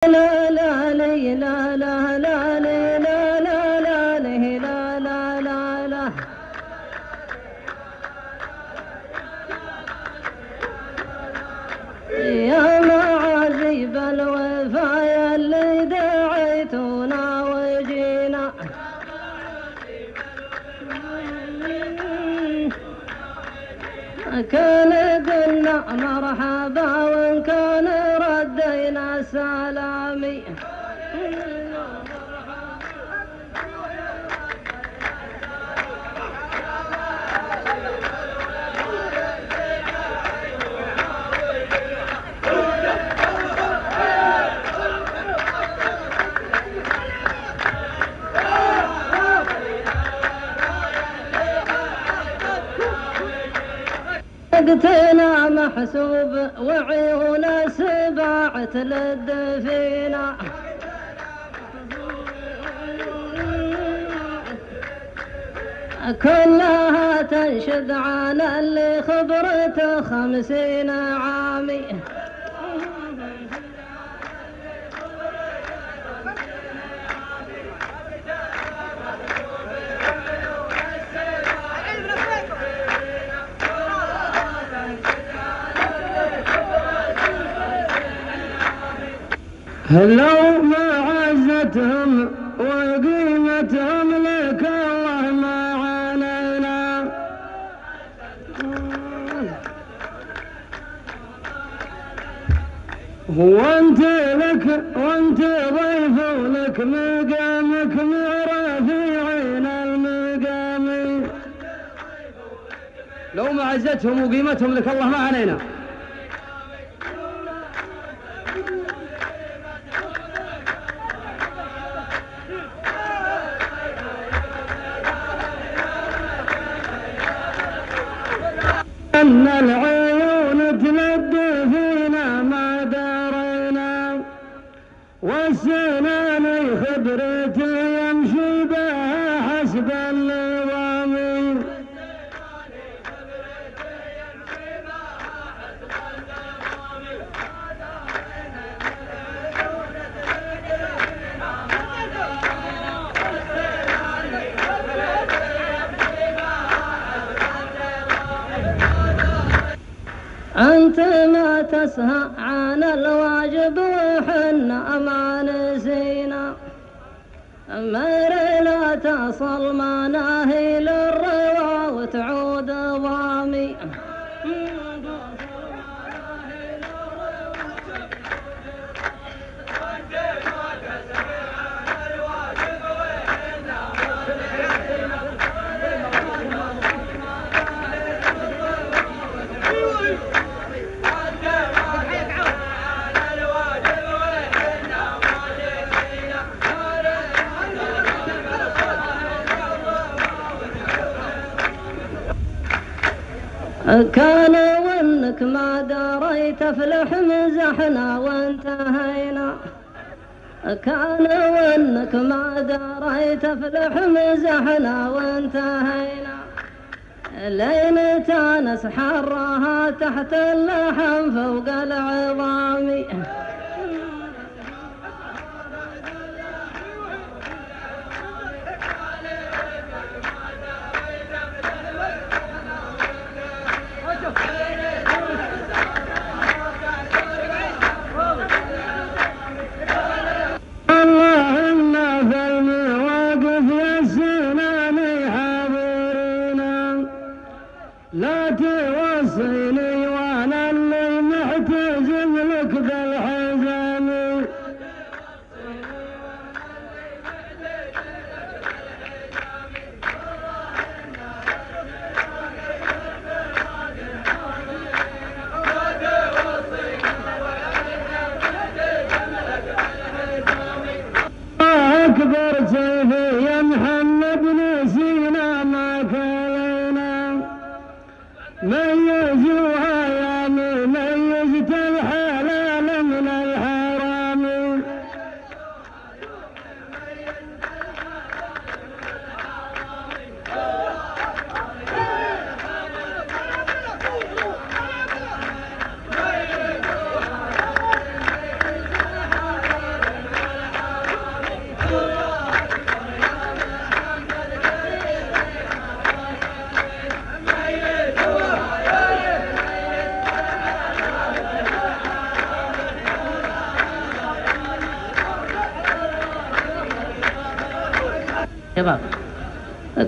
لا لا لي لا لا لا لي لا لا لا لي لا لا لا لا يا معذب الوفايا اللي دعيتونا وجينا كان قلنا مرحبا وان كان ردينا سلامي وقتنا محسوب وعيون سباعة للدفينة كلها تنشد عن اللي خبرته 50 عامي لو ما عزتهم وقيمتهم لك الله ما علينا وانت لك وانت ضيف ولك مقامك مع رفيعين المقام لو ما عزتهم وقيمتهم لك الله ما علينا أن العيون تلد فينا ما دارينا والسنان خبرت يمشي بها حسب النظام أنت ما تسهى عن الواجب وحنا ما نسينا أمر لا تصل مناهي للروى وتعود ضامي كان وانك ما دريت افلح مزحنا وانتهينا كان وانك ما دريت افلح مزحنا وانتهينا لين تانس حرها تحت اللحم فوق العظام لا توصيني وانا اللي محتجم لك بالحزن أكبر سيفي يا محمد نسينا ما كلينا ميزوها يا مميزت الحلال من الحرام شباب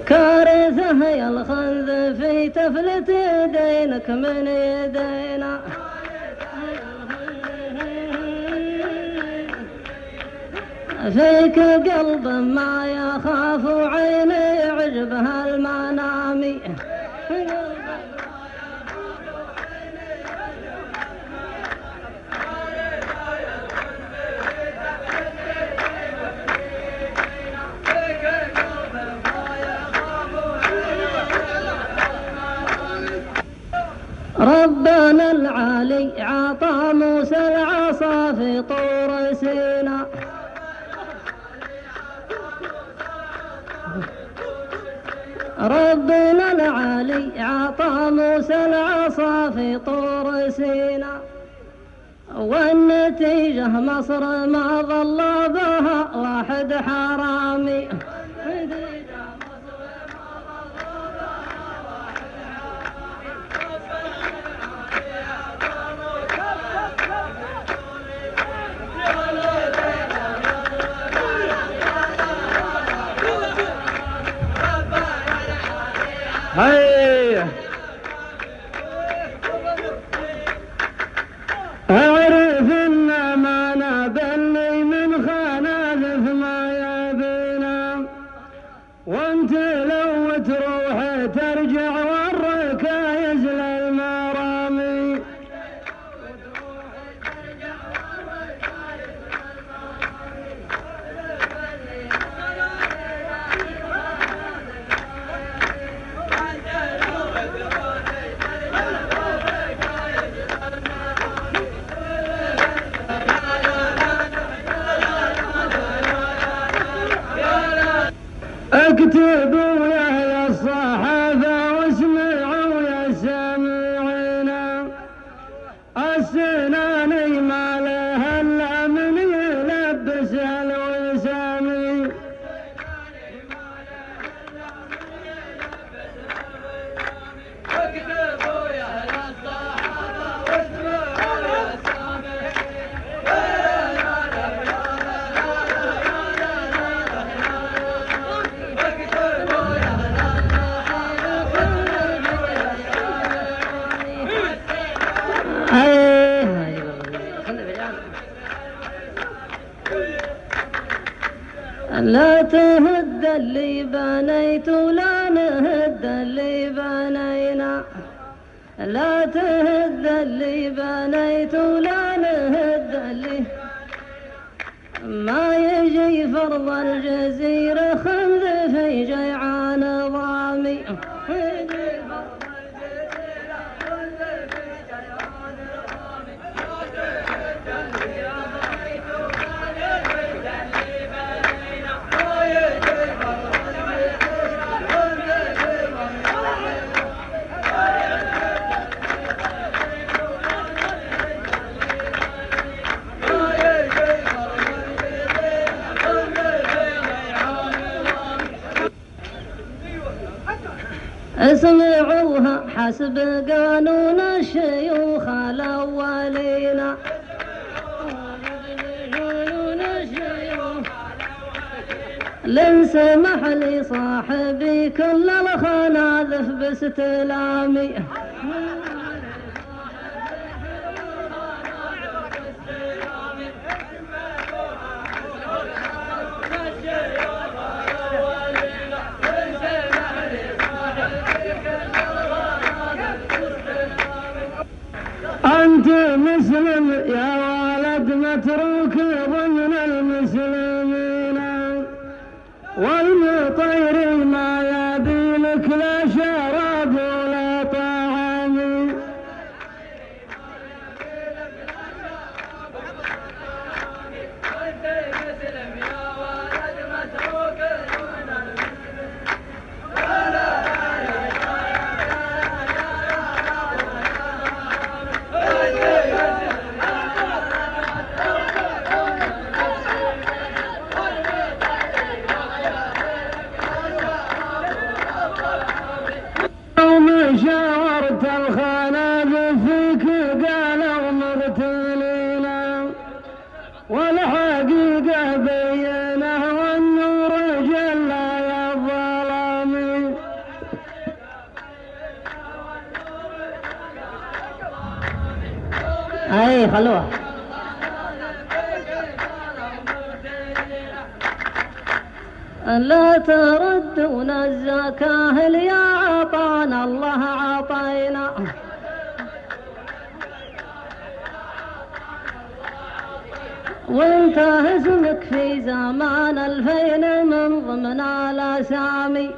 كارثة يا الخنذ في تفلت يدينك من يدينا فيك قلب ما يخاف وعيني عجبها المنامي ربنا العالي عطى موسى العصا في طور سيناء ربنا العالي عطى موسى العصا في طور سيناء والنتيجة مصر ما ظل بها واحد حرامي هيا اعرف ان ما نبني من خنازف ما يبينا وانت لو تروح ترجع والركايز للمرامي اكتبوا يا اهل الصحافة واسمعوا يا سامعين السناني ما لها الا من يلبس الوسامي اكتبوا يا اهل الصحافة واسمعوا يا سامعين لا تهد اللي بنيت ولا نهد اللي بنينا لا تهد اللي بنيت ولا نهد اللي ما يجي فرض الجزيرة خمذ في جيعان ضامي اسمعوها حسب قانون الشيوخ الأولين لنسمح لصاحبي كل الخناذف باستلامي أنت مسلم يا ولد متروك ضمن المسلمين والمطير ما يبيلك لا شراب ولا طعام شاورت الخنازف فيك قالوا مرتلين والحقيقة بينه والنور جل يا اي خلوه. لا تردون الزكاة يا عطانا الله عطينا. وانت اسمك في زمان الفين من ضمن الاسامي.